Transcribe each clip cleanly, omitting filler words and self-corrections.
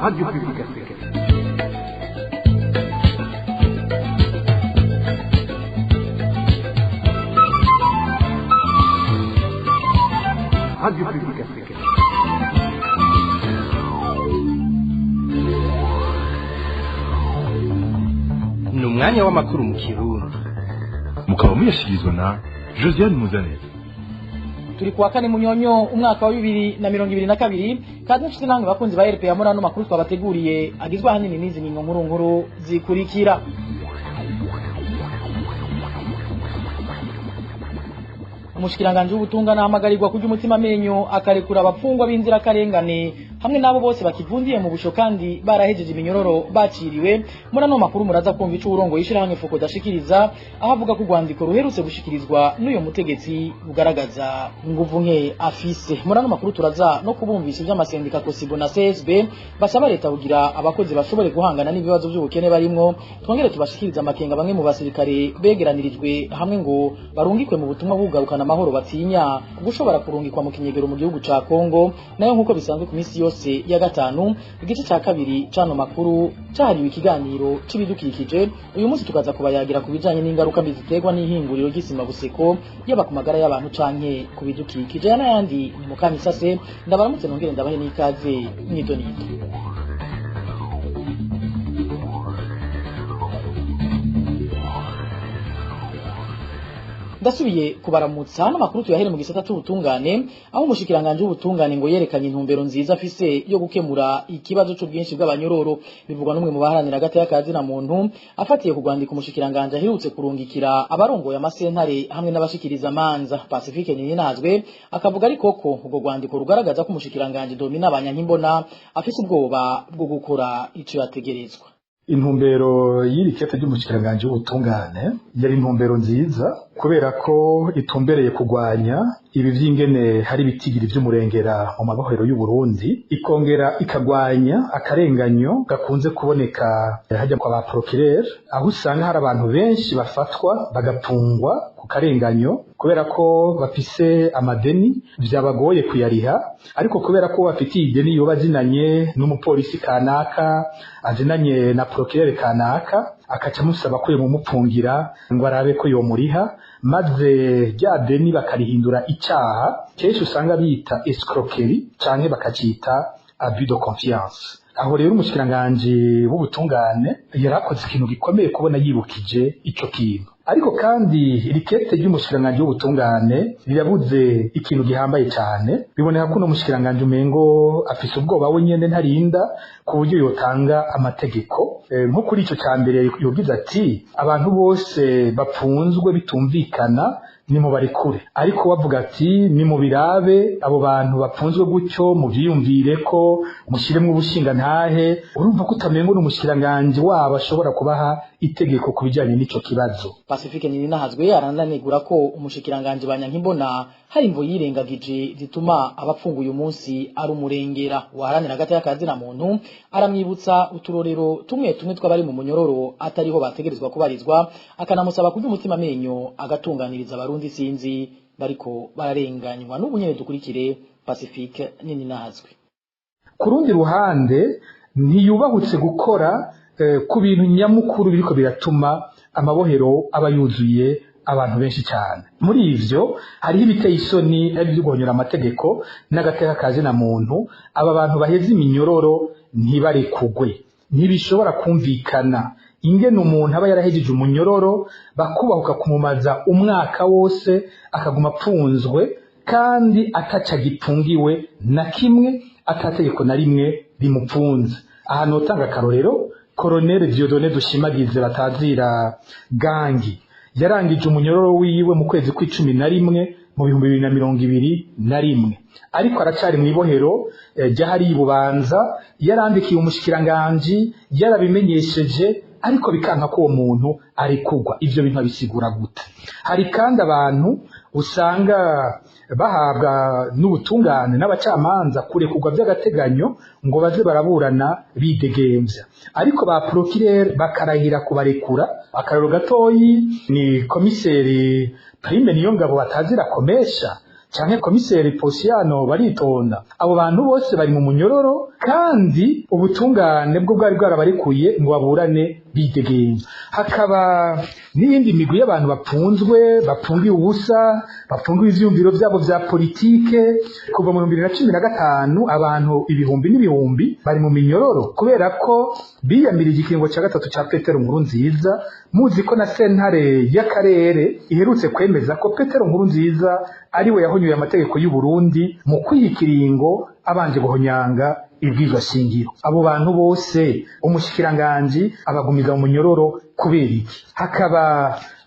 Radio Publique Africaine. Radio Publique Africaine. Ni umwanya w'amakuru mu Kirundi. Mukaba muyashikirizwa na Josiane Muzaneza. Turi kuwa kane Munyonyo umwaka wa 2022 kandi nshitse nange bakunzi ba RP ya Murano makuru twabateguriye agizwe ahanini n'izi ngingo nkuru zikurikira. Umushikiranganje w'ubutunga nahamagarirwa kuja umutima menyo akarekura abapfungwa b'inzira karengane hamwe nabo bose bakivundiye mu busho kandi barahejeje iminyororo baciriwe. Murano makuru muraza kumva ico urongo yishira hamwe foko dashikiriza ahavuga ko rwandiko ruherutse gushikirizwa n'uyo mutegetsi bugaragaza nguvu nke afise. Murano makuru turaza no kubumvisha ivy'amasendika Kosibo na CSB basaba leta kugira abakozi bashobore guhangana n'ibibazo by'ubukene barimwo. Twongere tubashikiriza amakenga bamwe mu basirikare begeranirijwe hamwe ngo barungikwe mu butumwa bugarukana amahoro batinya gushobora kurungikwa mu kinyegero mu gihugu ca Kongo. Nayo nkuko bisanzwe ku minsi yose ya gatanu igice ca kabiri cano makuru cahariwe ikiganiro c'ibidukikije. Uyu munsi tukaza kubayagira ku bijanye n'ingaruka mbi ziterwa n'ihinguriro ry'isima buseko yaba ku magara y'abantu canke ku bidukikije n'ayandi. Ni mukanya isase ndabaramutse nongere ndabahe n'ikaze mwidonito. Ndasubiye kubaramutsa hano makuru tuyahere mu gisata c'ubutungane aho umushikiranganje w'ubutungane ngo yerekanye intumbero nziza afise yo gukemura ikibazo c'ubwinshi bw'abanyororo. Bivugwa n'umwe mu baharanira hagati y'akazi na muntu afatiye kugwandika umushikiranganje aherutse kurungikira abarongoye amasentare hamwe n'abashikiriza amanza. Pacifique Ninazwe akavuga ariko ko ubwo gwandiko rugaragaza ko umushikiranganje Domina Banyankimbona afise ubwoba bwo gukora ico yategerezwa. Intumbero y'iri kete ry'umushikiranganje w'ubutungane yari intumbero nziza kubera ko itumbereye kugwanya ibi vy'ingene hari bitigiri vy'umurengera mu mabohero y'u Burundi, ikongera ikagwanya akarenganyo gakunze kuboneka hajya kwa ba procureur aho usanga hari abantu benshi bafatwa bagapfungwa ku karenganyo kubera ko bafise amadeni vyabagoye kuyariha, ariko kubera ko bafitiye ideni yoba zinanye n'umupolisi kanaka azinanye na procureur kanaka akaca musaba ko yomupfungira ngo arabe ko yomuriha, maze rya deni bakarihindura icaha kenshi usanga bita escroquerie canke bakacita abus de confiance. Aho rero umushikiranganje w'ubutungane yarakoze ikintu gikomeye kubona yibukije ico kintu. Ariko kandi irikete ry'umushikiranganje w'ubutungane rirabuze ikintu gihambaye cyane. Biboneka ko no mushikiranganje umengo afise ubwoba we nyene ntarinda ku buryo yotanga amategeko. Nko kuri ico cyambere yogize ati abantu bose bapfunzwe bitumvikana ni mu barekure, ariko wavuga ati ni mu birabe abo bantu bapfunzwe gutyo mu vyiyumvire ko mushiremwe ubushinga ntahe. Urumva ko utamengo n'umushikiranganje wabo ashobora kubaha itegeko kubijanye n'ico kibazo. Pacifique Ninazwe arananegura ko umushikiranganje Banyankimbona hari imvo yirengagije zituma abapfunguye umunsi ari umurengera. Waharanira hagati y'akazi na muntu aramwibutsa uturorero tumwe tw'abari mu munyororo atariho bategerezwa kubarizwa, akanamusaba kugira umutima menyo agatunganiriza abarundi sinzi bariko bararenganywa. N'ubu nyene dukurikire Pacifique Ninazwe. Ku rundi ruhande ntiyubahutse gukora ku bintu nyamukuru biriko biratuma amabohero aba yuzuye abantu benshi cyane. Muri ivyo hariho ibiteye isoni ari byo guhonyora amategeko n'agateka kazi na muntu. Aba bantu baheze iminyororo ntibarekugwe, ntibishobora kumvikana ingene umuntu aba yarahejeje umunyororo bakubahuka kumumaza umwaka wose akaguma apfunzwe kandi ataca gipfungiwe na kimwe, atategeko na rimwe rimupfunze. Ahantu utanga akarorero, Colonel Dieudonné Dushimagize batazira Gangi yarangije umunyororo wiwe mu kwezi kwa11 mu 2021, ariko aracari mu ibohero ryahari ibubanza. Yarandikiye umushikiranganje yarabimenyesheje, ariko bikanka ko uwo muntu ari kugwa. Ivyo bintu bisigura gute? Hari kandi abantu usanga bahabwa n'ubutungane n'abacamanza kurekurwa by'agateganyo ngo baze baraburana bidegemvya, ariko ba procureur bakarahira kubarekura. Akarero gatoyi ni komiseri Prime Niyongabo batazira komesha canke komiseri Posiano baritonda, abo bantu bose bari mu munyororo kandi ubutungane bwo bwari bwarabarekuye ngo baburane bidegenza. Hakaba n'iyindi migwi y'abantu bafungiye ubusa, bafungiwe ivyumviro vyabo vya politike. Kuva mu 2015 abantu ibihumbi n'ibihumbi bari mu minyororo kubera ko biyamirije ikiringo ca gatatu ca Petero Nkurunziza. Muzi ko na sentare y'akarere iherutse kwemeza ko Petero Nkurunziza ariwe yahonyuye amategeko y'u Burundi mu kwiyikiringo abanje guhonyanga ibwizwa shingiro. Abo bantu bose umushikiranganji abagumiza mu munyororo kubera iki? Hakaba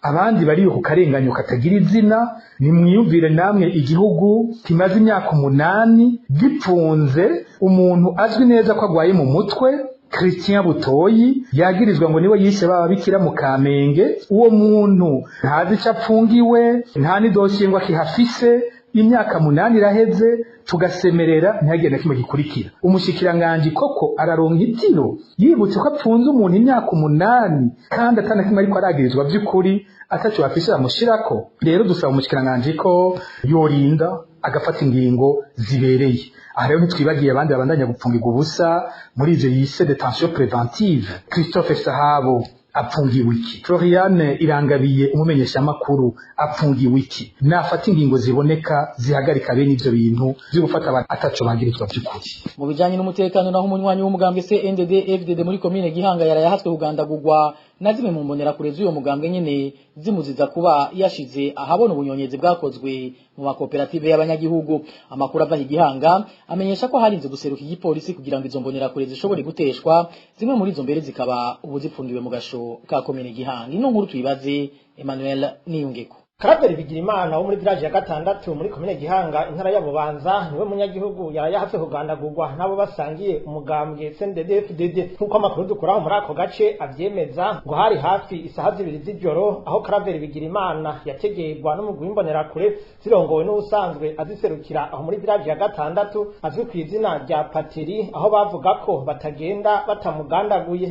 abandi bari ku karenganyo katagira izina. Ni mwiyumvire namwe igihugu kimaze imyaka 8 gipfunze umuntu azwi neza ko agwaye mu mutwe, Christian Butoyi, yagirizwa ngo niwe yishe baba bikira mu Kamenge. Uwo muntu ntazi ico apfungiwe, nta n'idosiye ngo akihafise. Imyaka 8 iraheze tugasemerera ntihagenda kimwe gikurikira. Umushikiranganji koko araronka itiro yibutse ko apfunze umuntu imyaka 8 kandi atana kimwe ariko aragirizwa by'ukuri ataco bafise amushirako. Rero dusaba umushikiranganji ko yorinda agafata ingingo zibereye. Aha rero ntitwibagiye abandi babandanya gupfungirwa ubusa muri ivyo yise detention préventive. Christophe Sahabo apfungiwe iki? Floriane Irangabiye umumenyesha makuru apfungiwe iki? Nafata ingingo ziboneka zihagarika bene ivyo bintu byo gufata ataco bagirizwa by'ukuri. Mu bijanye n'umutekano naho umunywanyi w'umugambwe CNDD FDD muri komine Gihanga yarayahatswe kugandagurwa na zimwe mu mbonera kure z'uyo mugambwe nyene zimuziza kuba yashize ahabona ubunyonyezi bwakozwe mu makoperative y'abanyagihugu. Amakuru ava Gihanga amenyesha ko harinze guseruka igipolisi kugira ngo izo mbonera kure zishobore guteshwa, zimwe muri izo mbere zikaba ubu zipfundiwe mu gasho ka komine Gihanga. Ino nkuru tuyibaze Emmanuel Niyungeko. Karaveri Bigirimana wo muri village ya 6 muri komine Gihanga intara ya Bubanza niwe munyagihugu yarayahatse kugandagurwa nabo basangiye umugambwe CNDD-FDD. Nkuko amakuru dukuraho muri ako gace avyemeza ngo hari hafi isaha 2 z'ijoro aho Karaveri Bigirimana yategerwa n'umugwi w'imbonera kure zirongowe n'usanzwe aziserukira aho muri village ya 6 azwi ku izina rya Pateri, aho bavuga ko batagenda batamugandaguye.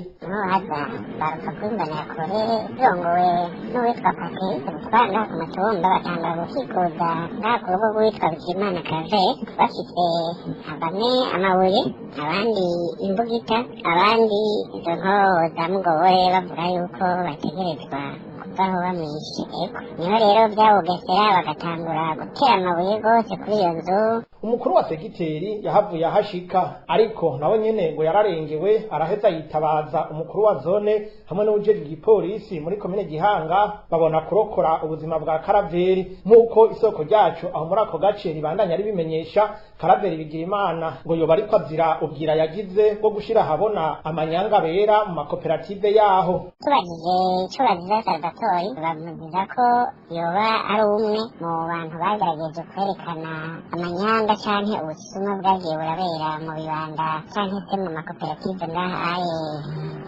Zirongowe n'uwitwa Pateri amatumba batanga gukikuza n'akuboko witwa Bigirimana Kave bashitse abane amabuye, abandi imbugita, abandi izo nkoro za Mugobore bavuga yuko bategerezwa kuvaho bamwishe. Niho rero byawugesera bagatangura gutera amabuye rwose kuri iyo nzu. Umukuru wa segiteri yahavuye ahashika, ariko nawe nyene ngo yararengewe araheza yitabaza umukuru wa zone hamwe n'ubujejwe igipolisi muri komine Gihanga babona kurokora ubuzima bwa Karaveri. Nk'uko isoko ryacu aho muri ako gace ribandanya ribimenyesha, Karaveri Bigirimana ngo yoba ariko azira ubwira yagize bwo gushira habona amanyanga bera mu makoperative yaho. Tubajije ico baziza Salvatore bamuziza ko yoba ari umwe mu bantu bagerageje kwerekana amanyanga canke ubusuma bwagiye burabera mu bibanda canke se mu makoperative ngahaye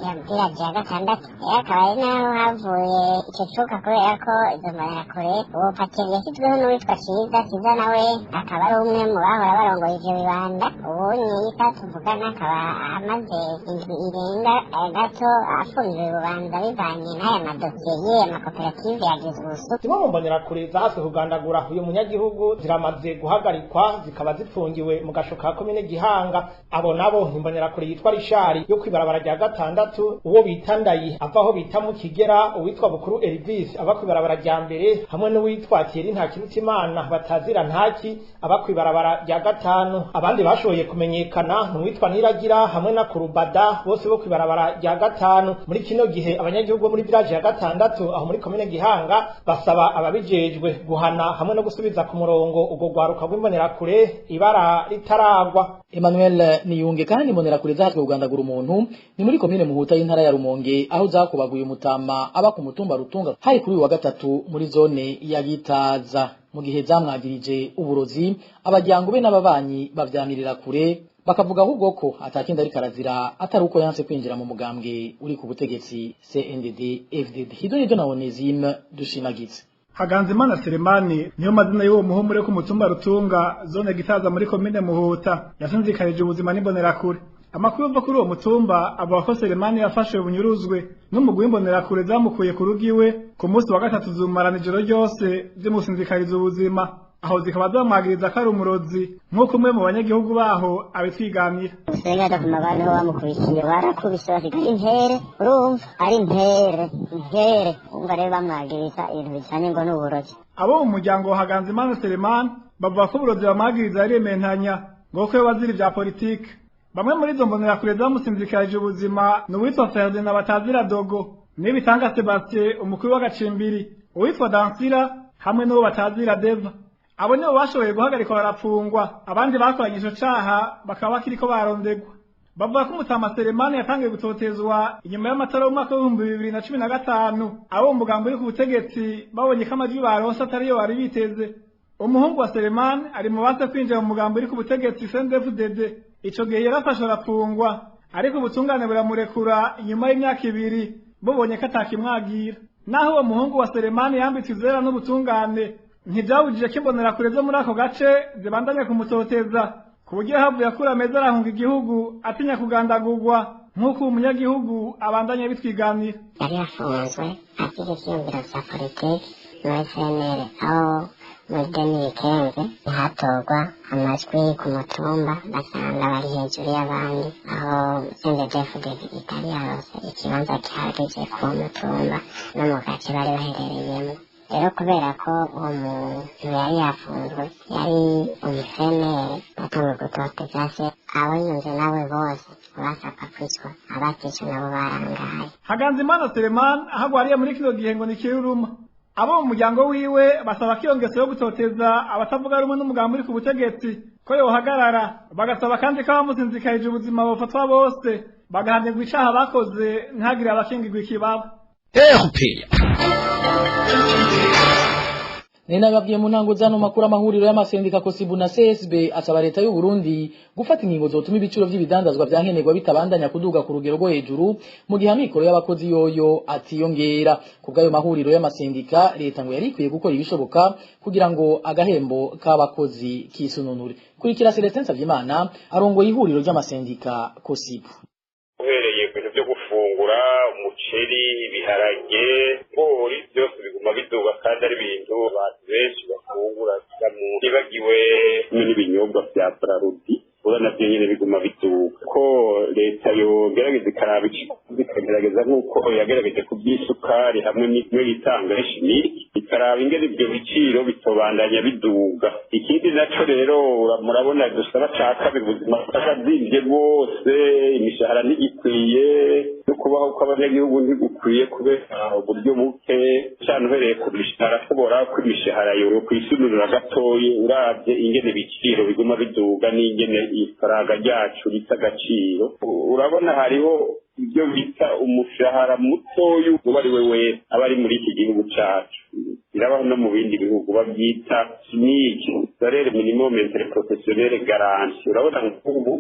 ya village ya 6. Akaba ari naho havuye ico cuka kubera ko izo mbonerakure uwo Pateri yashyizweho n'uwitwa Kiza nawe akaba ari umwe mu bahora barongoye ivyo bibanda. Ubu nyita tuvugana akaba amaze indwi irenga gato afungiwe Bubanza bivanye n'aya madosiye y'aya makoperative yagize ubusu. Zimwe mu mbonerakure zahaswe kugandagura uyu munyagihugu ziramaze guhagarikwa zikaba zifungiwe mu gasho ka komine Gihanga. Abo nabo imbonerakure yitwa Rishari yo kwibarabara rya 6, uwo bita Ndayi avaho bita mu Kigera, uwitwa Bukuru Elvis aba kwibarabara rya 2 hamwe n'uwitwa Thierry Ntakirutimana batazira ntaki aba kwibarabara rya 5. Abandi bashoboye kumenyekana n'uwitwa Niragira hamwe na Kurubada bose bo kwibarabara rya 5. Muri kino gihe abanyagihugu muri village ya 6 aho muri komine Gihanga basaba ababijejwe guhana hamwe no gusubiza ku murongo ugo gwaruka rw'imbonerakure ibara ritaragwa. Emmanuel Niyunge. Kandi imbonerakure zahatwe kugandagura umuntu ni muri komine Muhuta y'intara ya Rumonge aho zakubaguye umutama aba ku mutumba Rutunga hari kuri wa 3 muri zone ya Gitaza. Mu gihe zamwagirije uburozi, abajyango be n'ababanyi bavyamirira kure bakavuga ahubwo ko atakinda ari karazira atari uko yanse kwinjira mu mugambwe uri ku butegetsi CNDD-FDD. Hido nido na Onezime dushimagize. Haganzimana Selemani niyo mazina y'uwo muhumure ku mutumba Rutunga zone Gitaza muri komine Muhuta yasinzikarije ubuzima n'imbonerakure. Amakuru ava kuri uwo mutumba avuga ko Selemani yafashwe bunyuruzwe n'umugwi w'imbonerakure zamukuye ku rugiwe ku munsi wa 3 zumarana ijoro ryose zimusinzikariza ubuzima. aho zikaba zamwagiriza ko ari umurozi nk'uko umwe mu banyagihugu baho abitwiganira. Senga ku mabano bamukubisiye barakubise basigara intere, urumva ari intere umva rero bamwagiriza ibintu bijanye ngo n'uburozi. Abo mu muryango wa Haganzimana Selemani bavuga ko uburozi bamwagiriza ari imentanya ngo ko bazira vya politike. Bamwe muri izo mbonerakure zamusinzikarije ubuzima ni uwitwa Ferdinand Batazira Dogo, Nibitanga Sebastien umukuru w'agacimbiri, uwitwa Dansira hamwe n'uwo Batazira Deva. Abo nibo bashoboye guhagarikwa barapfungwa, abandi bakoranye ico caha bakaba bakiriko barondegwa. Bavuga ko Mutama Selemani yatangiye gutotezwa inyuma y'amatora y'umwaka w'2015, abo mu mugambo uri ku butegetsi babonye ko amajwi baronse atariyo bari biteze. Umuhungu wa Selemani ari mu base kwinjira mu mugambo uri ku butegetsi CNDD-FDD. Ico gihe yarafashwe arapfungwa, ariko ubutungane buramurekura inyuma y'imyaka 2 bubonye ko atakimwagira. Naho uwo muhungu wa Selemani yambitse izera n'ubutungane, ntivyabujije ko imbonerakure zo muri ako gace zibandanya kumutoteza, ku buryo havuye akura ameza arahunga igihugu atinya kugandagurwa nk'uko umunyagihugu abandanya bitwiganira. Yari yafunzwe afite ivyiyumviro vya politiki muri CNL, aho muri 2015 hatorwa amajwi ku mutumba basanga bari hejuru y'abandi, aho CNDD-FDD itari yarose ikibanza gihagije ku mutumba no mu gace bari baherereyemo. Rero kubera ko uwo muntu yari yafunzwe yari umusenere batanguye gutoteza se, abo yunze nawe bose basaka kwicwa, abaticwa nabo barangaye. Haganzimana Selemani ahagwariye muri kino gihe ngo ni kiruruma. Abo mu muryango wiwe basaba ko iyo ngeso yo gutoteza abatavuga rumwe n'umugambo uri ku butegetsi ko yohagarara, bagasaba kandi ko abamusinzikarije ubuzima bofatwa bose bagahanirwa icaha bakoze ntihagire abakingirwa ikibaba. Nena babwiye mu ntango zano makuru amahuriro y'amasendika Kosibu na CSB asaba leta y'u Burundi gufata ingingo zotuma ibiciro by'ibidandazwa byankenerwa bitabandanya kuduga ku rugero rwo hejuru mu gihe amikoro y'abakozi yoyo atiyongera. Kubgayo mahuriro y'amasendika leta ngo yari ikwiye gukora ibishoboka kugira ngo agahembo k'abakozi kisununure. Kurikira Celestin Savyimana arongoye ihuriro ry'amasendika Kosibu. Uhereye ku bintu byo gufungura umuceri, ibiharage, bori byose biguma biduga kandi ari ibintu abantu benshi bafungura nibagiwe n'ibinyobwa vya Brarudi urana byo nyene biguma biduga ko leta yogerageza ikaraba ikagerageza nk'uko yagerageje ku by'isukari hamwe n'imwe yitanga ishimiki ikaraba ingene ibyo biciro bitobandanya biduga. Ikindi naco rero murabona dusaba caka ubuzima bw'abazimvye bwose, imishahara ntigikwiye no kubaho kw'abanyagihugu ntigukwiye kubera uburyo buke cyane uhereye ku mishahara kubora ko imishahara yo kwisunurira gatoye uravye ingene ibiciro biguma biduga n'ingene ifaranga ryacu rita agaciro. Urabona hariho ibyo bita umushahara mutoya uba ari we wese aba ari muri iki gihugu cacu, birabaho no mu bindi bihugu babyita SMIC, salaire minimum interprofessionnel garanti. Urabona nk'ubu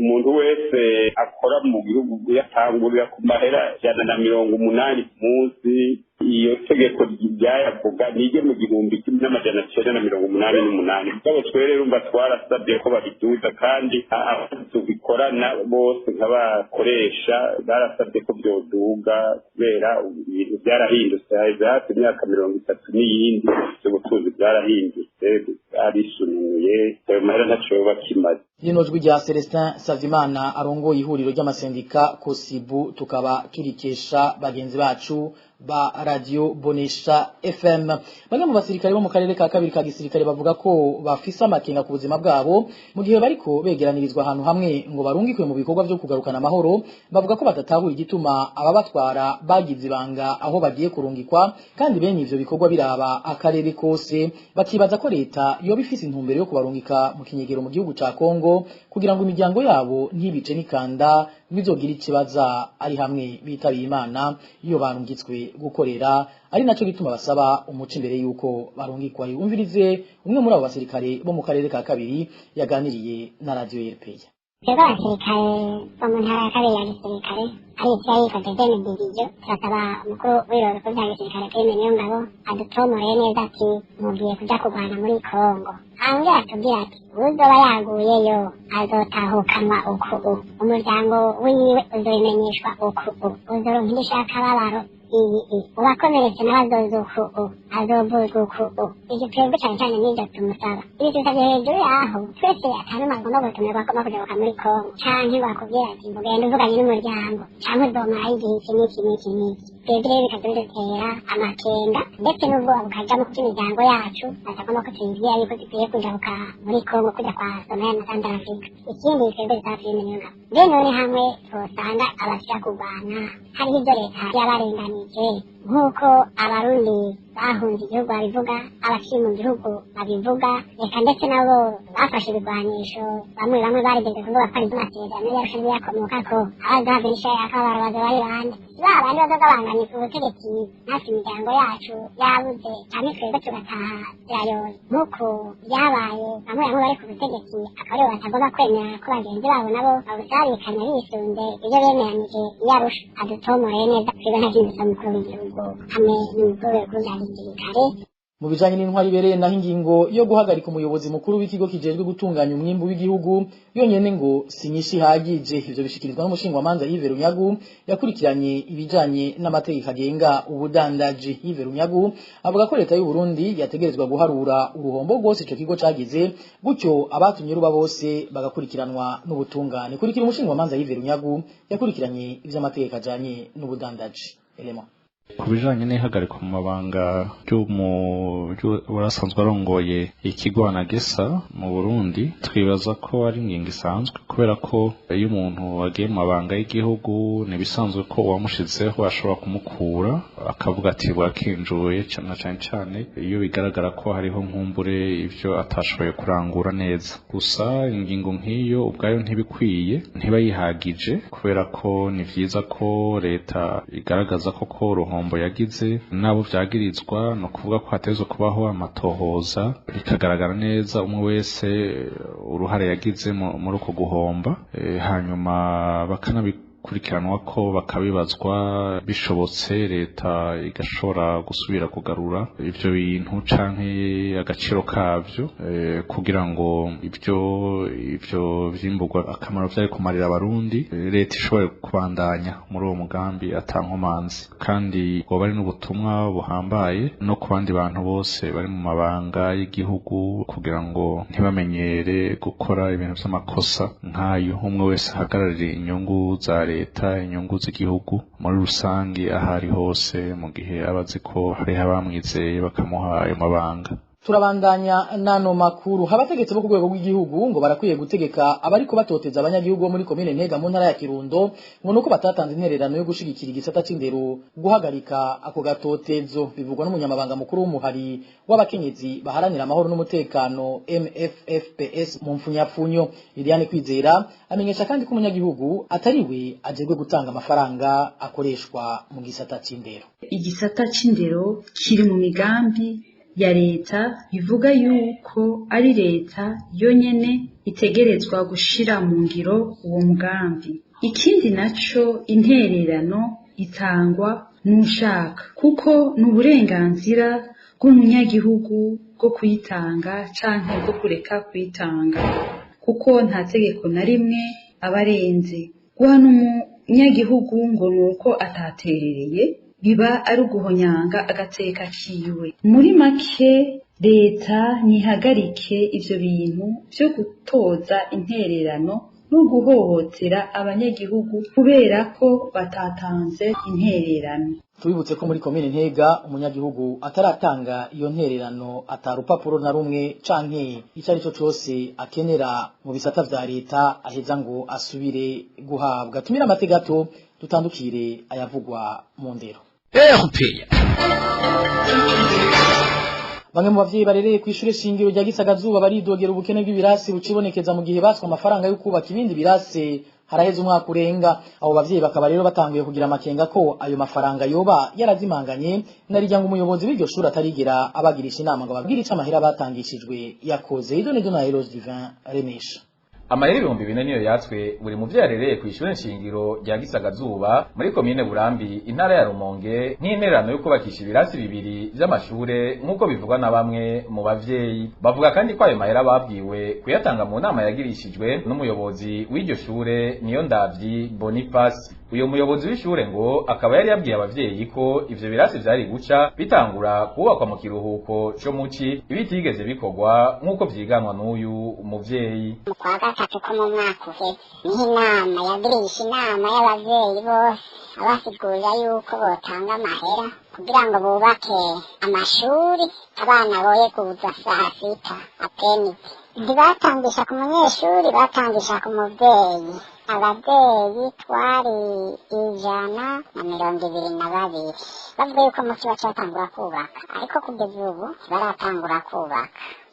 umuntu wese akora mu gihugu yatangurira ku mahera 180 ku munsi, iyo tegeko ryayavuga nige mu 1988. Ubwo twere rumba twarasabye ko babiduza kandi tubikorana bose nk'abakoresha barasabye ko byoduga kubera ibintu byarahindutse hafi imyaka 30 n'iyindi ubutunzi bwarahindutse arisunuye ayo mahera ntaco bakimaze. Lino jwi rya Celestin Savyimana arongoye ihuriro ry'amasendika Kosibu tukaba turikesha bagenzi bacu ba Radio Bonesha FM. Bamwe mu basirikare bo mu karere ka kabiri ka gisirikare bavuga ko bafise amakenga ku buzima bwabo mu gihe bariko begeranirizwa ahantu hamwe ngo barungikwe mu bikorwa byo kugarukana amahoro. Bavuga ko batatahura igituma ababatwara bagize ibanga aho bagiye kurungikwa kandi bene ivyo bikorwa biraba akarere kose, bakibaza ko leta yo bifise intumbero yo kubarungika mu kinyegero mu gihugu ca Kongo kugira ngo imiryango yabo ntibice nikanda bizogira ikibaza ari hamwe bitabiye Imana iyo barungitswe gukorera, ari naco gituma basaba umuco imbere yuko barungikwa. Umvirize umwe muri abo basirikare bo mu karere ka kabiri yaganiriye na Radio RPA. Twebwe abasirikare bo mu ntara ya kabiri ya gisirikare ari ivyayitwa Dezene Division, turasaba umukuru w'ibiro bikuru vya gisirikare Prime Niyongabo adutomoreye neza ati mugiye kuja kurwana muri Kongo. Hanyuma atubwira ati uzoba yaguyeyo azotahukanwa uku umuryango wiwe uzobimenyeshwa uku uzoronka indishyi y'akababaro uwakomeretse nawe azoza azovurwa ivyo twebwe cane cane n'ivyo tumusaba ibi dusavye hejuru yaho twese atanuma agomba gutumirwa ko kujabuka muri Kongo canke bakubwira ati mugenda uvuganye n'umuryango canke uzomarayo igihe iki n'iki n'iki n'iki twebwe rero bikadudutera amakenga ndetse n'ubwoba bukajamo kuko imiryango yacu batagomba kutuyibwira yuko dukwiye kujabuka muri Kongo kuja kwa Somalia na Central Africa ikindi twebwe tutavyimenyuka rero none hamwe twosanga abashaka kurwana hariho ivyo leta yabarenganije nk'uko abarundi bahunze igihugu babivuga abakiri mu gihugu babivuga reka ndetse nabo bafashe ibigwanisho bamwe barigeze kuvuga ko ari amasezerano yarushanwe yakomokako abazahabwa n'ishaya y'akabarabage bari bande ba bandi bazagabanganye ku butegetsi natwe imiryango yacu yabuze cyane twebwe tugataha zirayoye nk'uko byabaye bamwe bari ku butegetsi akaba aribo batagomba kwemera ko bagenzi babo nabo babusabikanya bisunze ibyo bemeranije iyarusha adutomoreye neza twebwe nta kindi mukuru w'igihugu hamwe n'umukuru w'igihugu bya gisirikare. Mu bijanye n'intwari ibereye naho ingingo yo guhagarika umuyobozi mukuru w'ikigo kijejwe gutunganya umwimbu w'igihugu yonyene ngo sinyinshi hagije ivyo bishikirizwa n'umushingwamanza Yves Runyagu yakurikiranye ibijanye n'amategeko agenga ubudandaji. Yves Runyagu avuga ko leta y'u Burundi yategerezwa guharura uruhombo rwose ico kigo cagize gutyo abatumye ruba bose bagakurikiranwa n'ubutungane. Kurikira umushingwamanza Yves Runyagu yakurikiranye ivy'amategeko ajanye n'ubudandaji. Elema ku bijanye n'ihagarikwa mu mabanga warasanzwe arongoye ikigo Anagesa mu Burundi twibaza ko ari ingingo isanzwe kubera ko iyo umuntu agiye mu mabanga y'igihugu nibisanzwe ko uwamushizeho ashobora kumukura akavuga ati bwakinjuye cyane iyo bigaragara ko hariho nkumbure ivyo atashoboye kurangura neza gusa ingingo nk'iyo ubwayo ntibikwiye ntibayihagije kubera ko ni vyiza ko leta igaragaza ko uruhombo yagize nabo vyagirizwa no kuvuga ko hatezwe kubaho amatohoza bikagaragara neza umwe wese uruhare yagize muri uko guhomba hanyuma bakanabikurikiranwa ko bakabibazwa bishobotse leta igashobora gusubira kugarura ivyo bintu canke agaciro kavyo kugira ngo ivyo vyimburwa akamaro vyari kumarira abarundi leta ishobore kubandanya muri uwo mugambi atankomanzi kandi ngo bari n'ubutumwa buhambaye no ku bandi bantu bose bari mu mabanga y'igihugu kugira ngo ntibamenyere gukora ibintu vy'amakosa nk'ayo umwe wese ahagararira inyungu za leta inyungu z'igihugu muri rusangi ahari hose mu gihe abazi ko hari abamwizeye bakamuha ayo mabanga. Turabandanya nano makuru habategetse bo ku rwego rw'igihugu ngo barakwiye gutegeka abariko batoteza abanyagihugu bo muri komine Ntega mu ntara ya Kirundo ngo nuko batatanze intererano yo gushigikira igisata c'indero guhagarika ako gatotezo bivugwa n'umunyamabanga mukuru w'umuhari w'abakenyezi baharanira amahoro n'umutekano MFFPS mu mfunyapfunyo Liliane Kwizera amenyesha kandi ko umunyagihugu atariwe ajerwe gutanga amafaranga akoreshwa mu gisata c'indero. Igisata c'indero kiri mu migambi ya leta bivuga yuko ari leta yonyene itegerezwa gushira mu ngiro uwo mugambi. Ikindi naco intererano itangwa n'ushaka kuko n'uburenganzira bw'umunyagihugu bwo kwitanga canke bwo kureka kwitanga kuko nta tegeko na rimwe abarenze guhana umunyagihugu ngo nuko ataterereye biba ari uguhonyanga agateka kiwe. Muri make leta ntihagarike ivyo bintu vyo gutoza intererano no guhohotera abanyagihugu kubera ko batatanze intererano. Tubibutse ko muri komine Ntega umunyagihugu ataratanga iyo ntererano atarupapuro na rumwe canke icari cyo cyose akenera mu bisata vya leta aheza ngo asubire guhabwa. Tumira amategato tutandukire ayavugwa mu ndero. Bamwe mu bavyeyi barereye kw'ishure shingiro rya Gisagazuba baridogera ubukene bw'ibirasi bucibonekeza mu gihe batswe amafaranga yo kubaka ibindi birase haraheze umwaka urenga. Abo bavyeyi bakaba rero batanguye kugira amakenga ko ayo mafaranga yoba yarazimanganye narirya ngo umuyobozi w'iryo shuri atarigera abagirisha inama ngo babwire ico amahera batangishijwe yakoze. Idone na Eros Divin Remesha. Amahera 2000 niyo yatswe buri muvyeyi arereye kw'ishure nshingiro rya Gisagazuba muri komine Burambi intara ya Rumonge nk'intererano yo kubakisha ibirasi bibiri vy'amashure nk'uko bivugwa na bamwe mu bavyeyi. Bavuga kandi ko ayo mahera babwiwe kuyatanga mu nama yagirishijwe n'umuyobozi w'iryo shure niyo ndavyi Boniface uyo muyobozi w'ishure ngo akaba yari yabwiye abavyeyi ko ivyo birasi vyari guca bitangura kubakwa mu kiruhuko co muci ibitigeze bikorwa nk'uko vyiganwa n'uyu muvyeyi. Mu kwa gatatu ko mu mwaka uheze niho inama yagirisha inama y'abavyeyi bose abasigurira yuko botanga amahera kugira ngo bubake amashuri abana boye kuza saa sita apeniti. Ntibatangisha ku munyeshuri, batangisha ku muvyeyi. Abavyeyi twari 122 bavuga yuko musi bacatangura kubaka, ariko kugeza ubu baratangura kubaka.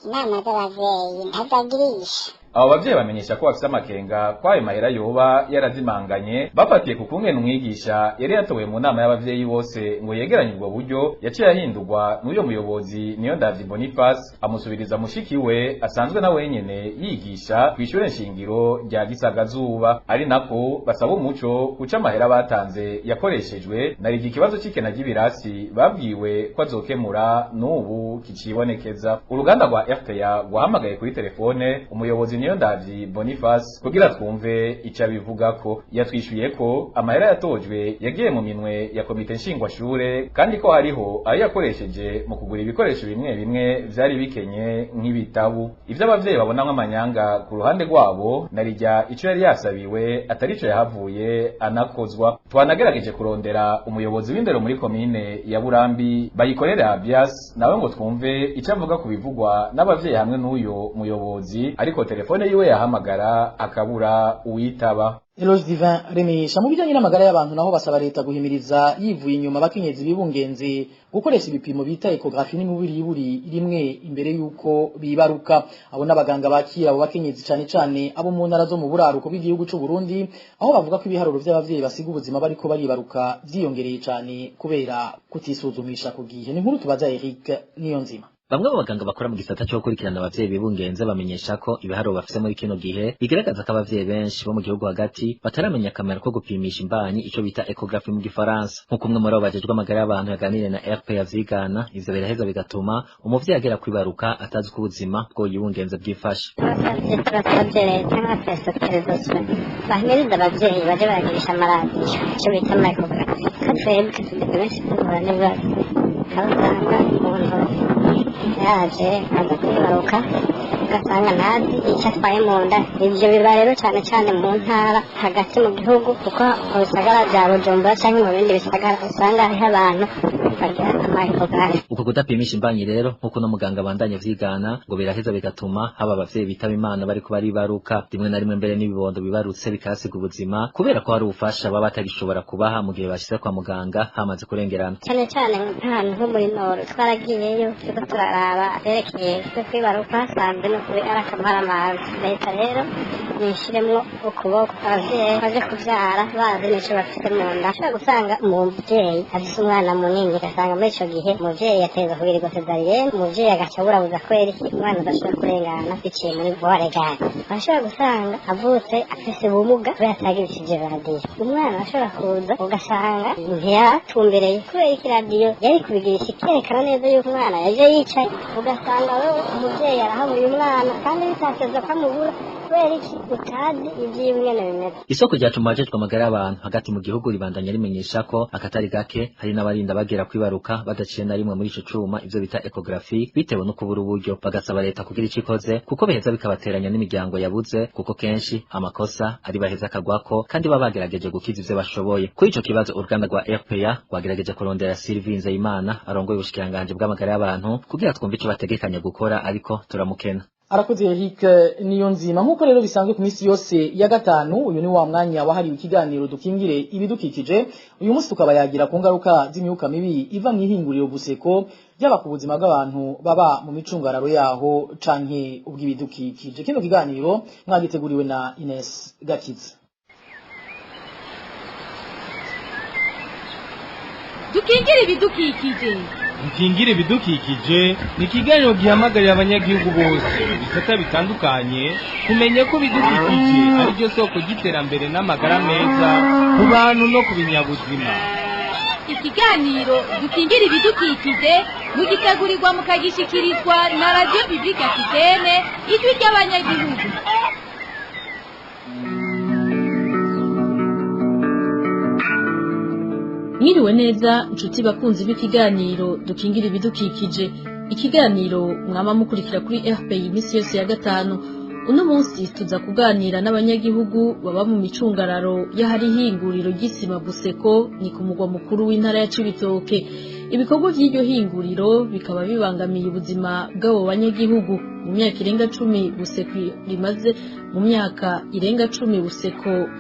Inama z'abavyeyi ntazagirisha. Abo bavyeyi bamenyesha ko bafise amakenga kwayo mahera yoba yarazimanganye bafatiye ku kungene umwigisha yari yatowe mu nama y'abavyeyi bose ngo yegeranye ubwo buryo yaciye ahindurwa n'uyo muyobozi Niyondavyi Boniface amusubiriza mushiki we asanzwe na wenyene yigisha kw'ishure nshingiro rya Gisagazuba, ari nako basaba umuco kuca amahera batanze yakoreshejwe nari ikibazo c'ikena ry'ibirasi babwiwe ko azokemura n'ubu kicibonekeza. Uruganda rwa RPA rwahamagaye kuri telefone umuyobozi Niyondavyi Boniface kugira twumve ica bivuga ko yatwishuye ko amahera yatojwe yagiye mu minwe ya komite nshingwashure kandi ko hariho ayo yakoresheje mu kugura ibikoresho bimwe bimwe vyari bikenye nk'ibitabu. Ivyo abavyeyi babona nk'amanyanga ku ruhande rwabo narijya ico yari yasabiwe atari ico yahavuye anakozwa. Twanagerageje kurondera umuyobozi w'indero muri komine ya Burambi bayikorera Abias nawe ngo twumve ico avuga ku bivugwa n'abavyeyi hamwe n'uyo muyobozi, ariko telefone yiwe yahamagara akabura uwitaba. Eloge Divin remesha mu bijanye n'amagara y'abantu naho basaba leta guhimiriza yivuye inyuma abakenyezi bibungenze gukoresha ibipimo bita ecography n'imiburi rimwe imbere yuko bibaruka. Abo n'abaganga bakira abo bakenyezi cane abo mu ntara zo mu buraruko bw'igihugu c'u Burundi, aho bavuga ko ibiharuro vy'abavyeyi basiga ubuzima bariko baribaruka vyiyongereye cane kubera kutisuzumisha ku gihe. Ni nkuru tubaza Eric Niyonzima. Bamwe mu baganga bakora mu gisata cyo gukurikirana abavyeyi bibungenze bamenyesha ko ibiharuro bafise muri kino gihe bigaragaza ko abavyeyi benshi bo mu gihugu hagati bataramenya akamaro ko gupimisha imbanyi ico bita ecography mu gifaransa. Nk'uko umwe muri abo bajejwe amagara y'abantu yaganiriye na RPA vyigana, ivyo biraheza bigatuma umuvyeyi agera kwibaruka atazi ko ubuzima bwo yibungenze bwifashe. Bahimiriza abavyeyi baje baragirisha amaradiyo ico bita ecography twebwe benshi tubura n'ibibazo abasanga umuntu yaje agakwibaruka ugasanga ntazi icyo atwaye mu nda. Ivyo biba rero cane mu ntara hagati mu gihugu, kuko mu bisagara vya Bujumbura canke mu bindi bisagara usanga hariho abantu bagira amaecography. Uko kudapimisha imbanyi rero nk'uko no muganga bandanye vyigana ngo biraheza bigatuma haba abavyeyi bitaba Imana bariko baribaruka, rimwe na rimwe mbere n'ibibondo bibarutse bikasiga ubuzima kubera ko hari ubufasha baba batagishobora kubaha mu gihe bashitse kwa muganga hamaze kurengerana. Cane nk'ahantu nko muri Nord twaragiyeyo turiko turaraba aberekeye kwibaruka hasanzwe no kuri arakamara leta rero nishiremwo ukuboko abavyeyi baje kuvyara bazi n'ico bafite mu nda. Ashobora gusanga umuvyeyi afise umwana munini ugasanga muri ico gihe umuvyeyi yateza kugirirwa cesarienne, umuvyeyi agaca aburabuza kwera iki umwana adashobora kurengana biciye muri voie legale. Ashobora gusanga avutse afise ubumuga kubera atagirishije radiyo, umwana ashobora kuza ugasanga ntiyatumbereye kubera iki radiyo yari kubigirisha ikerekana neza yuko umwana yaje yicaye, ugasanga wewe umuvyeyi arahabuye umwana kandi bitateza ko amubura kubera iki utazi ivy'imwene bimeze. Isoko ryatuma abajejwe amagara y'abantu hagati mu gihugu ribandanya rimenyesha ko akatari gake hari n'abarinda bagera kwibaruka badaciye na rimwe muri ico cuma ivyo bita ecography bitewe no kubura uburyo, bagasaba leta kugira ico ikoze kuko biheza bikabateranya n'imiryango yabuze, kuko kenshi amakosa ari baheza akagwako kandi baba bagerageje gukiza ivyo bashoboye. Kuri ico kibazo uruganda rwa RPA rwagerageje kurondera Sylvie Nzeyimana arongoye ubushikiranganje bw'amagara y'abantu kugira twumve ico bategekanya gukora, ariko turamukena. Arakoze Eric Niyonzima. Nk'uko rero bisanzwe ku minsi yose ya gatanu, uyu ni wa mwanya wahariwe ikiganiro dukingire ibidukikije. Uyu munsi tukaba yagira ku ngaruka z'imyuka mibi iva mu ihinguriro Buseko byaba ku buzima bw'abantu baba mu micungararo yaho canke ubw'ibidukikije. Kino kiganiro mwagiteguriwe na Ines Gakiza. Dukingire ibidukikije. Dukingire ibidukikije ni ikiganiro gihamagarira abanyagihugu bose bisata bitandukanye kumenya ko ibidukikije ari byo soko ry'iterambere n'amagara meza ku bantu no ku binyabuzima. Ikiganiro dukingire ibidukikije mugitegurirwa mukagishikirizwa na Radio Publique Africaine ijwi ry'abanyagihugu. Mwiriwe neza inshuti bakunzi b'ikiganiro dukingira ibidukikije. Ikiganiro mwama mukurikira kuri RPI imisi yose ya gatanu. Uno munsi tuza kuganira n'abanyagihugu baba mu micungararo y'ahari hinguriro ry'isima Buseko ni ku mugwa mukuru w'intara ya Cibitoke. Ibikorwa by'iryo hinguriro bikaba bibangamiye ubuzima bw'abo banyagihugu. Mu myaka irenga 10 Buseko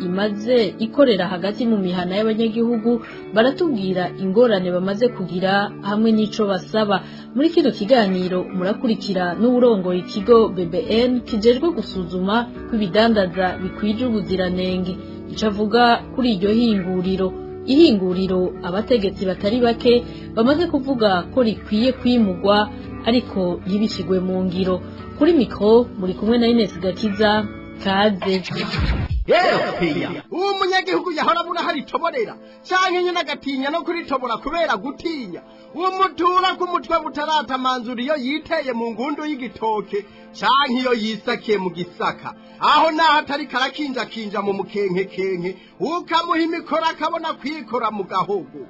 imaze ikorera hagati mu mihana y'abanyagihugu, baratubwira ingorane bamaze kugira hamwe n'ico basaba. Muri kino kiganiro murakurikira n'uburongoye ikigo BBN kijejwe gusuzuma kw'ibidandaza bikwije ubuziranenge. Ico avuga kuri iryo hinguriro, ihinguriro abategetsi batari bake bamaze kuvuga ko rikwiye kwimugwa ariko ntibishigwe mu ngiro. Kuri mikro muri kumwe na Ines Gakiza, kaze. Uwo munyagihugu yahora abura hari toborera canke nyina agatinya no kuritobora kubera gutinya. Uwo mutura ku mutwe butaratamanzura iyo yiteye mu ngundu y'igitoke canke iyo yisakiye mu gisaka, aho naho atari karakinja mu mukenke ukamuha imikoro akabona kwikora mu gahogo.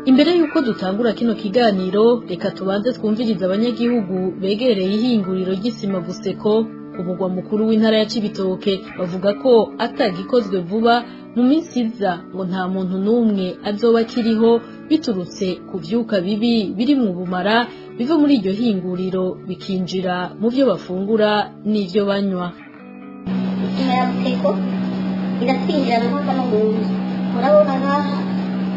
Imbere yuko dutangura kino kiganiro, reka tubanze twumviriza abanyagihugu begereye ihinguriro ry'isima Buseko ku mugwa mukuru w'intara ya Cibitoke. Bavuga ko atagikozwe vuba mu minsi iza ngo nta muntu n'umwe azoba akiriho biturutse ku vyuka bibi biri mu bumara biva muri iryo hinguriro bikinjira mu byo bafungura n'ivyo banywa. Isima ya Buseko iratwinjira mu nkono n'umuntu. Murabona ngaha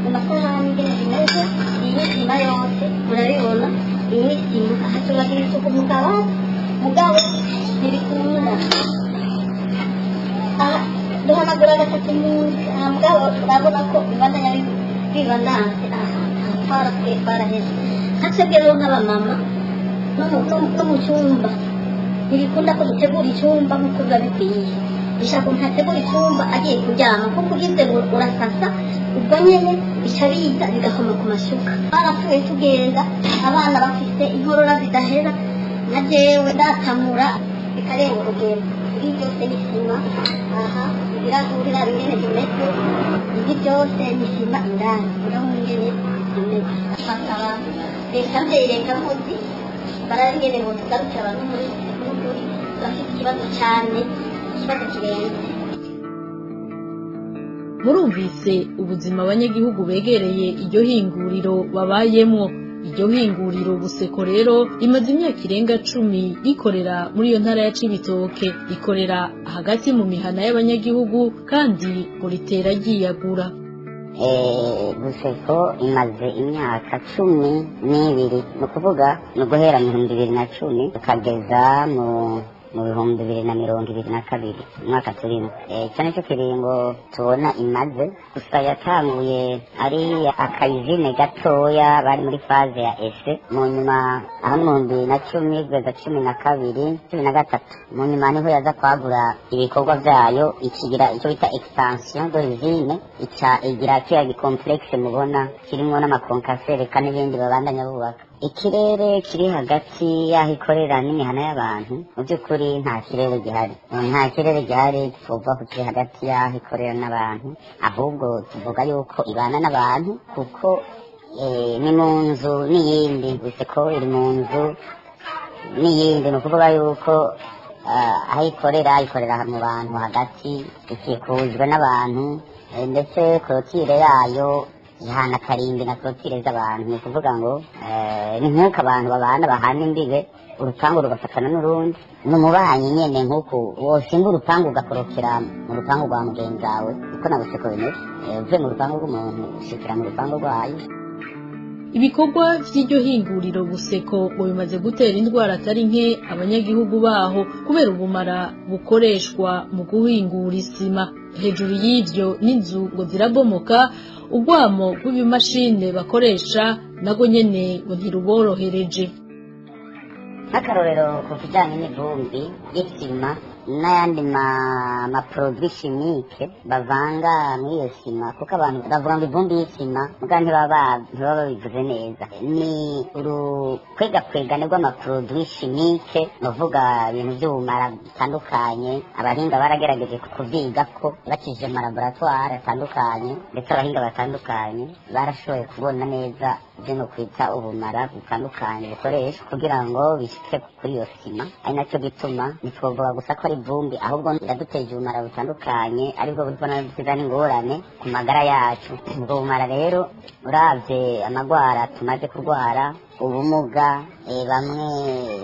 mu masahani y'imeze iyi sima yose murabibona, iyi sima ahatubagira isuku mugabo ntibikunda. Duhanagura gatatu munsi mugabo urabona ko ibandanya bibandanse twaraheze. Hatwebwe rero nk'abamama no mu cyumba ntibikunda ko dutegura icyumba nk'uko biba bikwiye. Bishaka umuntu ategura icyumba agiye kuryama kuko ugize urasasa ubwo nyene bica biza bigahoma ku mashuka. Barapfuye tugenda abana bafise inkorora zidahera, na jewe ndatamura bikarenga urugero. Ibi byose ni sima, aha birahurira bingene bimeze, ibi byose ni sima indani urabona ingene bimeze. Bakaba leta mbere mpuzi barabingene ngo tugaruke abantu muri bafite ikibazo cyane, ikibazo kirenze. Murumvise ubuzima abanyagihugu begereye iryo hinguriro babayemwo. Iryo hinguriro Buseko rero imaze imyaka irenga 10 rikorera muri iyo ntara ya Cibitoke, rikorera hagati mu mihana y'abanyagihugu kandi ngo ritera ryiyagura. Buseko imaze imyaka 12, no kuvuga no guhera mu 2010 ukageza mu 2022 mwaka turimo. Cyane cyo kiringo tubona imaze gusa yatanguye ari akayizine gatoya bari muri faze ya ese, mu nyuma aho mu 2010 kugeza 12 mu nyuma niho yaza kwagura ibikorwa byayo, ikigira icyo bita extension d'origine, igira kiya complexe mubona kirimo n'amakonkasere kandi n'ibindi babandanya bubaka. Ikirere kiri hagati y'aho ikorera n'imihana y'abantu mu by'ukuri nta kirere gihari tuvuga ko kiri hagati y'aho ikorera n'abantu, ahubwo tuvuga yuko ibana n'abantu kuko ni mu nzu n'iyindi. Buseko iri mu nzu n'iyindi, ni ukuvuga yuko aho ikorera mu bantu hagati, ikikujwe n'abantu ndetse korotire yayo ihana karimbi na korotire z'abantu. Ni ukuvuga ngo ni nk'uko abantu babana bahana imbibe, urupangu rugafatana n'urundi, n'umubanyi nyene nk'uko wosimba urupangu ugakorokera mu rupangu rwa mugenzi wawe, uko na Buseko bimeze. Uvuye mu rupangu rw'umuntu ushikira mu rupangu rwayo. Ibikorwa vy'iryo hinguriro Buseko ngo bimaze gutera indwara atari nke abanyagihugu baho kubera ubumara bukoreshwa mu guhingura isima. Hejuru y'ivyo n'inzu ngo zirabomoka, urwamo rw'ibimashine bakoresha nago nyene ngo ntiruborohereje. Nk'akarorero ku kijyanye n'ivumbi y'isima n'ayandi maproduit chimique bavanga muri iyo sima, kuko abantu bavuga ngo ivumbi y'isima muga ntibaba babivuze neza. Ni urukwegapwegane rw'amaproduit chimique, novuga ibintu by'ubumara bitandukanye. Abahinga baragerageje kuvyiga ko bakije mu laboratoire atandukanye, ndetse abahinga batandukanye barashoboye kubona neza ibyo no kwita ubumara butandukanye bukoresha kugira ngo bishike kuri iyo sima. Ari nacyo gituma ntitwovuga gusa ko ari ivumbi, ahubwo iraduteje ubumara butandukanye aribwo buriko nabuzana ingorane ku magara yacu. Ubwo bumara rero uravye amagwara tumaze kurwara, ubumuga, bamwe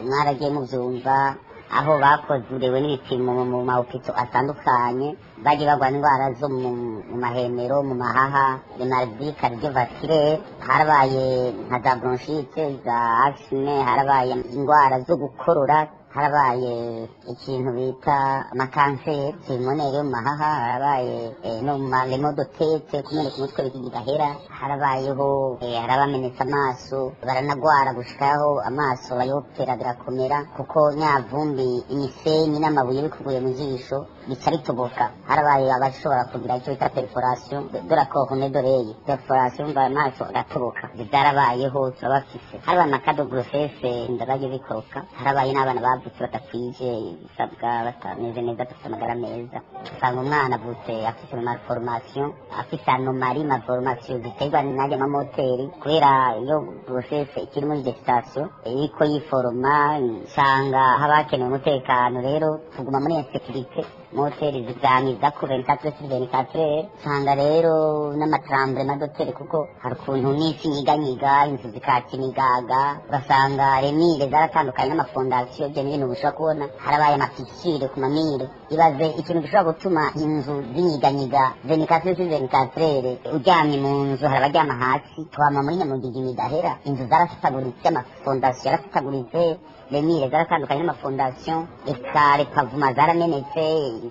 mwaragiye muvyumva aho bakozurewe n'ibipimo mu mahopito atandukanye, bagiye bagwa indwara zo mu mahemero, mu mahaha, maladie cardiovasculaire, harabaye nka za bronchite, za asthme, harabaye indwara zo gukorora, harabaye ikintu bita amakanseri pulmonaire mu mahaha, harabaye no mu malemodotete kumeneka umutwe bikigahera, harabayeho harabamenetse amaso, baranagwara gushikaho amaso bayopera birakomera, kuko nyavumbi imisenyi n'amabuye bikuguye mu jisho bica bitoboka. Harabaye abashobora kugira icyo bita perforation de la cornée d'oreille, perforation mva amaso agatoboka, byarabayeho turabafise. Harabaye amakado grossesse ndabaye bikoroka, harabaye n'abana bavutse batakwije ibisabwa, batameze neza, bafite amagara meza. Usanga umwana avutse afite malformation, afite anomalie, malformation ziterwa n'ajya amamoteri, kubera iyo grossesse ikiri muri gestation iriko yiforoma, usanga haba hakenewe umutekano. Rero tuguma muri insécurité, moteri zigamiza ku 24/24, usanga rero n'amatremblema d'hôtel, kuko hari ukuntu n'isi nyiganyiga, inzu zikata imigaga, ugasanga remire zaratandukanye n'amafondasiyo, ibyo n'ibintu bishobora kubona. Harabaye amafisire ku mamire, ibaze ikintu gishobora gutuma inzu zinyiganyiga 24/24, uryamye mu nzu hari abaryama hasi, twama muri nyamugigi midahera, inzu zarasitaguritse, amafondasiyo yarasitaguritse, remire zaratandukanye n'amafondasiyo, eka pavuma zaramenetse,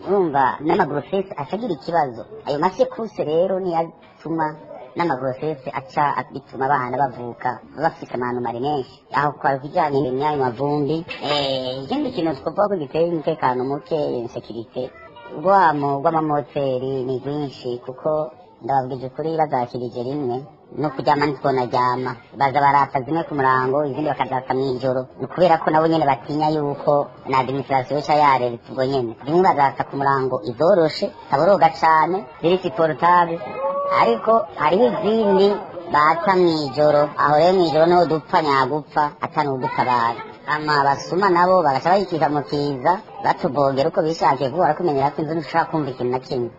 urumva n'amagrossesse acagira ikibazo. Ayo masekuse rero niyo atuma n'amagrossesse aca bituma abana bavuka bafise amanomari menshi. Aho kwa kijanye n'ayo mavumbi, ikindi kintu twovuga ko giteye umutekano muke, insécurité, rw'amamoteri ni rwinshi, kuko ndababwije kuri bazakirije rimwe no kuryama ntitwonajyama, baza barata zimwe ku murango, izindi bakazata mw'ijoro, ni kubera ko nabo nyene batinya yuko na administration ca yareretse ubwo nyene. Zimwe bazata ku murango izoroshe, taboroga cane, ziri supportable, ariko hariho izindi bata mw'ijoro. Aho rero mw'ijoro niho dupfa nyagupfa, atanudutabara. Ama basuma nabo bagaca bayikika mu kiza, batubogera uko bishakiye, kuko barakumenyera ko inzu ntushobora kumva ikintu na kimwe.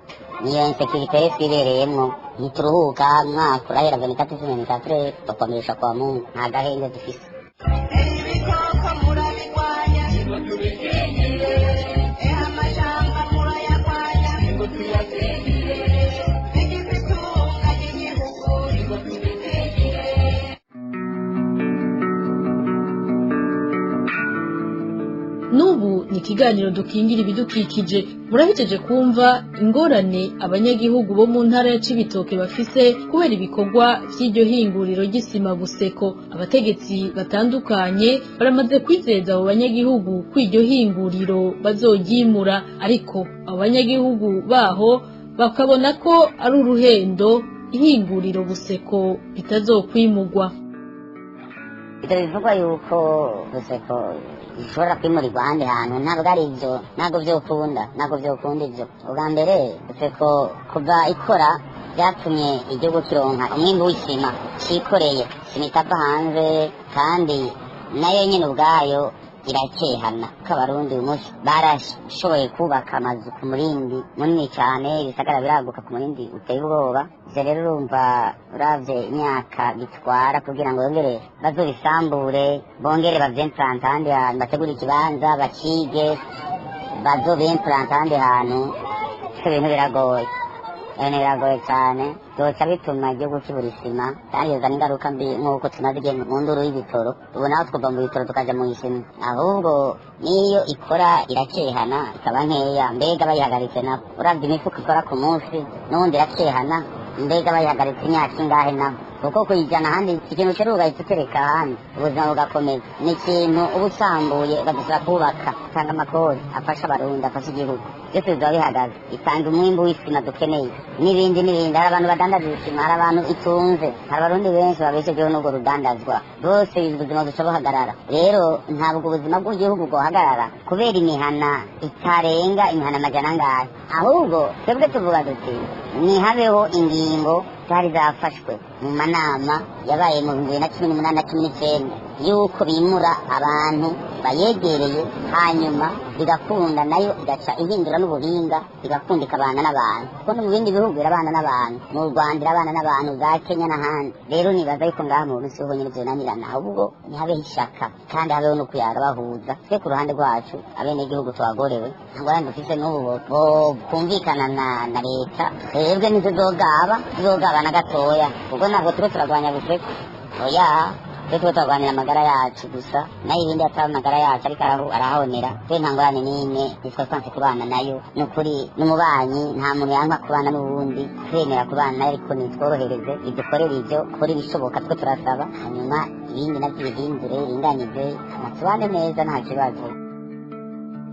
Niyo insécurité twibereyemwo, ntituruhuka, mwaka urahera 24/24, bakomeresha kwa Mungu, nta gahenge dufise. Nubu ni ikiganiro dukingira ibidukikije. Murahejeje kumva ingorane abanyagihugu bo mu ntara ya Cibitoke bafise kubera ibikorwa vy'iryo hinguriro ry'isima Buseko. Abategetsi batandukanye baramaze kwizeza abo banyagihugu ko iryo hinguriro bazoryimura, ariko abo banyagihugu baho bakabona ko ari uruhendo ihinguriro Buseko bitazokwimurwa. Ivyo bivugwa yuko Buseko ishobora kwimurirwa ahandi hantu, ntabwo ari ivyo, ntabwo vyokunda ivyo. Ubwa mbere Buseko kuva ikora vyatumye igihugu kironka umwimbu w'isima cikoreye, sima itava hanze, kandi nayo nyene ubwayo irakehana. Ko abarundi umunsi barashoboye kubaka amazu ku murindi munini cane, ibisagara biraguka ku murindi uteye ubwoba. Ivyo rero urumva uravye imyaka bitwara kugira ngo bongere bazobisambure, bongere bavyimplante ahandi hantu, bategure ikibanza bakige, bazobimplante ahandi hantu, ibintu biragoye. Ibintu biragoye cane, vyoca bituma igihugu kibura isima, kandi bizana ingaruka mbi nk'uko tumaze igihe mu nduru y'ibitoro. Ubu naho twova mu bitoro tukaja mu isima, ahubwo niyo ikora irakehana ikaba nkeya. Mbega bayihagaritse nabo, uravye imifuko ikora ku munsi n'ubundi irakehana, mbega bayihagaritse imyaka ingahe nabo. kuko kuyijyana ahandi ikintu uteruye ugahita utereka ahandi ubuzima bugakomeza ni ikintu uba usambuye ugadusaba kubaka utanga amakori afasha abarundi afasha igihugu byose bizaba bihagaze itanga umwimbu w'isima dukeneye n'ibindi hari abantu badandaza isima hari abantu itunze hari abarundi benshi babeshejeho n'ubwo rudandazwa bose ubuzima buca buhagarara rero ntabwo ubuzima bw'igihugu bwohagarara kubera imihana itarenga imihana amajana angahe ahubwo twebwe tuvuga duti nihabeho ingingo zari zafashwe mu manama yabaye mu 2018 na 2019 yuko bimura abantu bayegereye hanyuma bigakunda nayo igaca ihindura n'ubuhinga bigakundika abana n'abantu kuko no mu bindi bihugu irabana n'abantu mu Rwanda irabana n'abantu za Kenya n'ahandi rero nibaza yuko ngaha mu Burundi ho nyine byananirana ahubwo ntihabeho ishaka kandi habeho no kuyaga bahuza twe ku ruhande rwacu abenegihugu twagorewe ntabwo ari dufise n'ubu kumvikana na leta twebwe ntizogaba na gatoya ubwo ntabwo turi turagwanya buseko oya twe turagwanira amagara yacu gusa nayo ibindi ataba amagara yacu ariko arahonera twe nta ngorane n'imwe nitwa twanse kubana nayo n'ukuri n'umubanyi nta muntu yanka kubana n'ubundi twemera kubana nayo ariko nitworohereze idukorere ibyo kora ibishoboka twe turasaba hanyuma ibindi navyo bihindure biringanize natubane neza nta kibazo.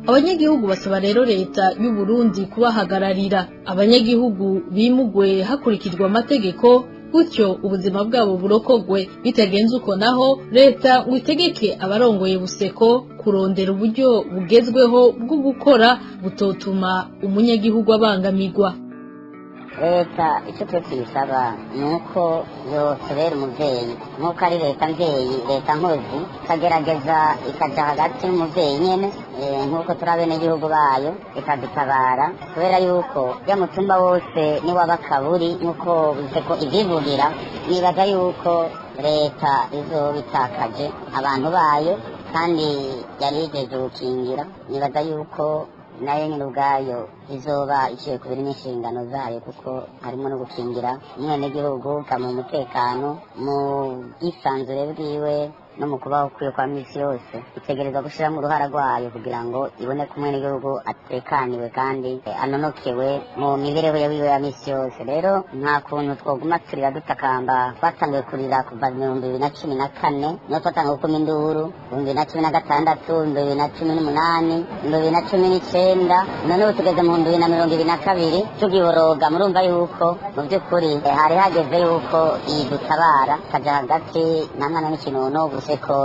Abanyagihugu basaba rero leta y'u Burundi kubahagararira abanyagihugu bimugwe hakurikijwe amategeko gutyo ubuzima bwabo burokogwe bitagenze uko naho leta ngo itegeke abarongoye buseko kurondera uburyo bugezweho bwo gukora butotuma umunyagihugu abangamirwa. Leta icyo tuyisaba ni uko yotubera umuvyeyi nk'uko ari leta mvyeyi leta nkozi ikagerageza ikaja hagati y'umuvyeyi nyene nk'uko turi abenegihugu bayo ikadutabara kubera yuko ya mutumba wose ni w'abakaburi nk'uko biseko ivyivugira nibaza yuko leta izoba itakaje abantu bayo kandi yari yijeje gukingira nibaza yuko nayo nyine ubwayo izoba iciye ku biri n'inshingano zayo kuko harimo no gukingira umwenegihugu ukamuha umutekano mu bwisanzure bwiwe no mu kubaho kwiwe kwa misi yose itegereza gushiramo uruhara rwayo kugira ngo ibone ko umwenegihugu atekaniwe kandi anonokewe mu mibereho yawiwe ya misi yose. Rero nta kuntu twoguma turira dutakamba twatangiye kurira kuva 2014 niyo twatangiye gukoma induru 2016 2018 2019 none ubu tugeze mu 2022 tugiboroga murumva yuko mu by'ukuri hari hageze yuko idutabara kaja hagati namwana n'ikinono buseko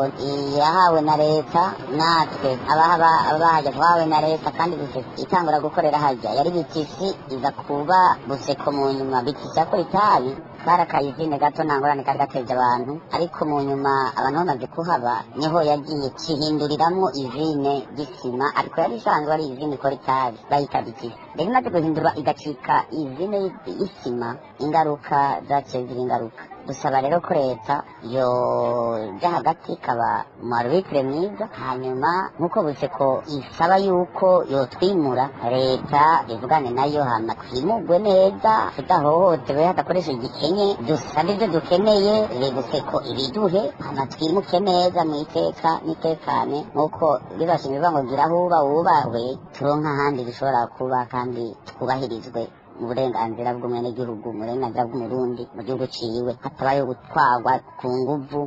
yahawe na leta natwe abahaja twahawe na leta kandi buseko itangura gukorera hajya yari bitisi iza kuba buseko mu nyuma bitisi yakora itabi barakaye izine gato ntangorane kari gateje abantu ariko mu nyuma abantu bamaze kuhaba niho yagiye kihinduriramwo izine gisima ariko yari isanzwe ari izine ikora itabi bayikabikira rero imaze guhindurwa igacika izine y'isima ingaruka zaciye ziri ingaruka dusaba rero ko leta yoja hagati ikaba umwarubikire mwiza hanyuma nk'uko buseko isaba yuko yotwimura leta ivugane nayo hama twimugwe neza tudahohotewe hadakoresheje igikenye dusabe ibyo dukeneye buseko ibiduhe hama twimuke neza mu iteka n'itekane nk'uko bibashimira ngo gira huba wubahwe turonka ahandi bishobora kuba kandi twubahirizwe mu burenganzira bw'umwenegihugu mu burenganzira bw'umurundi mu gihugu ciwe hatabaye gutwarwa ku nguvu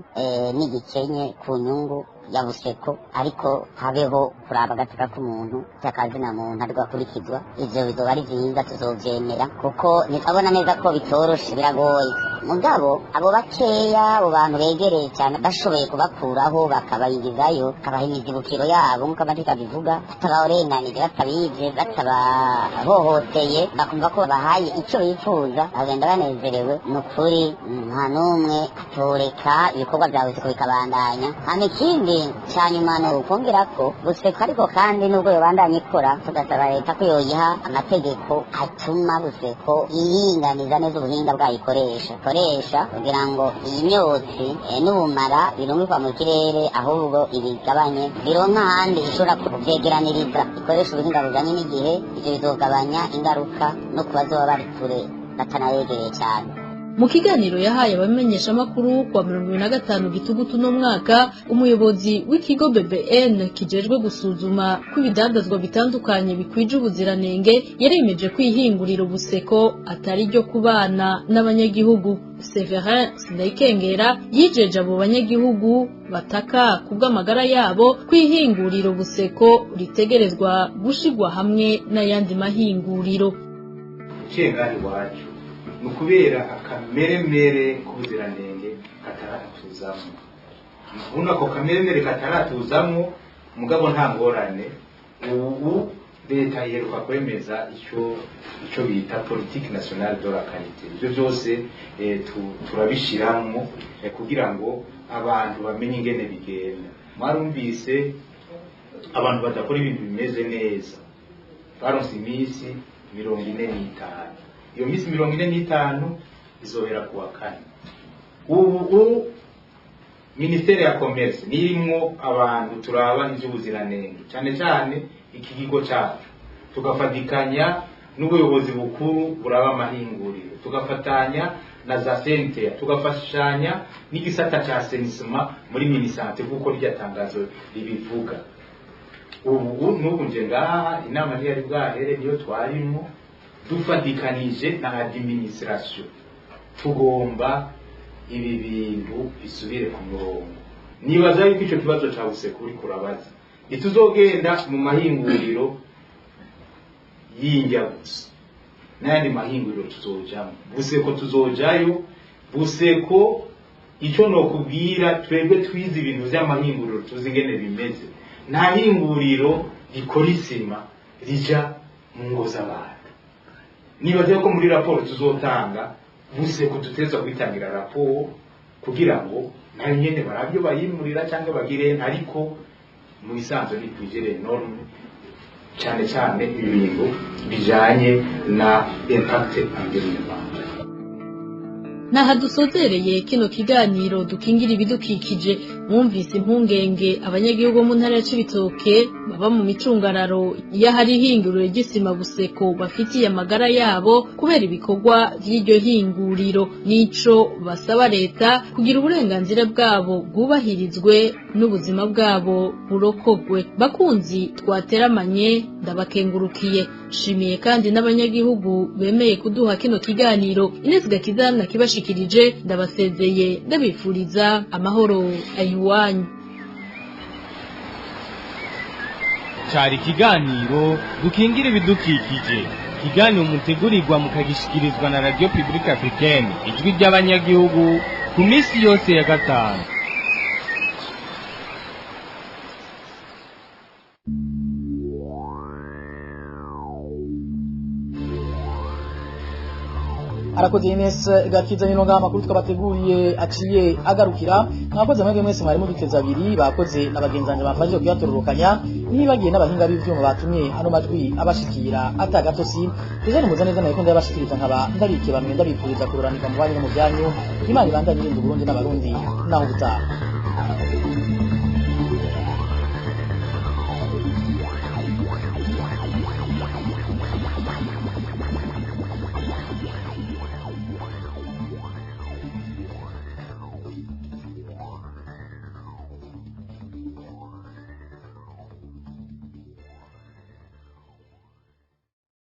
n'igikenye ku nyungu ya buseko ariko habeho kuraba agateka k'umuntu cy'akazina muntu ariko akurikizwa ivyo bizoba ari vyiza tuzovyemera kuko ntikabona neza ko bitoroshe biragoye mugabo abo bakeya abo bantu begereye cyane bashoboye kubakuraho bakabayirizayo kabaha imizibukiro yabo nk'uko amategeko abivuga batabarenganije batabivye batabahohoteye bakumva ko bahaye icyo bifuza bagenda banezerewe nukuri nta n'umwe atoreka ibikorwa bya buseko bikabandanya hama ikindi cyanyuma no ukongera ko buseko ariko kandi nubwo yobandanya ikora tugasaba leta ko yoyiha amategeko atuma buseko yiringaniza neza ubuhinga bwayikoresha kugira ngo iyi myotsi n'ubumara birungikwa mu kirere ahubwo ibigabanye bironka ahandi ishobora kubyegeraniriza ikoresha ubuhinga bujanye n'igihe ivyo bizogabanya ingaruka no kubazoba bari kure batanayegereye cyane. mu kiganiro yahaye abamenyeshamakuru kwa 25 gitugutu no mwaka umuyobozi w'ikigo BBN kijejwe gusuzuma ko ibidandazwa bitandukanye bikwije ubuziranenge yaremeje kwihingurira ubuseko atari ryo kubana n'abanyagihugu. Severin Sindayikengera yijeje abo banyagihugu bataka kubw'amagara yabo kwihingurira ubuseko ritegerezwa gushigwa hamwe n'ayandi mahinguriro. Cengari wacu nukubera akameremere k'ubuziranenge kataratuzamwo. Ubona ko kameremere kataratuzamwo mugabo nta ngorane. Ubu leta yeruka kwemeza ico bita politique nationale de la qualité. Ibyo byose turabishiramwo kugira ngo abantu bamenye ingene bigenda. Marumvise abantu badakora ibintu bimeze neza baronse iminsi 45. Iyo minsi 45 izohera kuwa kane. Ubu Ministeri ya Commerce nirimwo abantu turaba ivy'ubuziranenge cyane cyane iki kigo cyacu tugafatikanya n'ubuyobozi bukuru buraba amahinguriro tugafatanya na za sente tugafashanya n'igisata cya senisma muri minisante kuko rya tangazo ribivuga. Ubu n'ubu nje ngaha inama yari bwahere niyo twarimo dufatikanije na administration tugomba ibi bintu bisubire ku murongo. Nibaza yuko ico kibazo cya busekuri kurabaza ituzogenda mu mahinguriro y'indya gusa n'ayandi mahinguriro tuzojamo. Buseko tuzojayo. Buseko ico nokubwira twebwe twize ibintu vy'amahinguriro tuzi ingene bimeze. Nta hinguriro rikora isima rija mu ngo z'abantu. Nibaza ko muri raporo tuzotanga Buseko tuteza kwitangira raporo kugira ngo nayo nyene barabyo bayimurira cyangwa bagire ariko mu bisanzwe bitwigere norme cyane cyane ibintu bijanye na impact environnement. Naha dusozereye kino kiganiro dukingira ibidukikije mwumvise impungenge abanyagihugu mu ntara ya Cibitoke baba mu micungararo ya hari hinguriro ry'isima Buseko bafitiye amagara yabo kubera ibikorwa by'iryo hinguriro. Nico basaba leta kugira uburenganzira bwabo bwubahirizwe n'ubuzima bwabo burokogwe. Bakunzi twateramanye ndabakengurukiye. Shimiye kandi n'abanyagihugu bemeye kuduha kino kiganiro. Inesi Gakizana kibashikirije ndabasezeye ndabifuriza amahoro ayiwanyu. Cyari kiganiro dukingira ibidukikije. Kiganiro mutegurirwa mukagishikirizwa na Radio Publique Africaine ijwi ry'abanyagihugu ku minsi yose ya gatanu. arakoze Ines Gakiza nino ngama makuru twabateguriye aciye agarukira. Mwakoze mwebwe mwese mwari muduteze abiri bakoze nabagenzanje bafashije kuyatororokanya nibagiye n'abahinga b'ivyuma batumye hano majwi abashikira atagatosi. Tuzane muzaneza nayo kunda yabashikiriza nkaba ndabike bamwe ndabipuriza kuroranika mu banyu no mu byanyu. Imana ibandanye irinda Burundi n'abarundi naho butaha.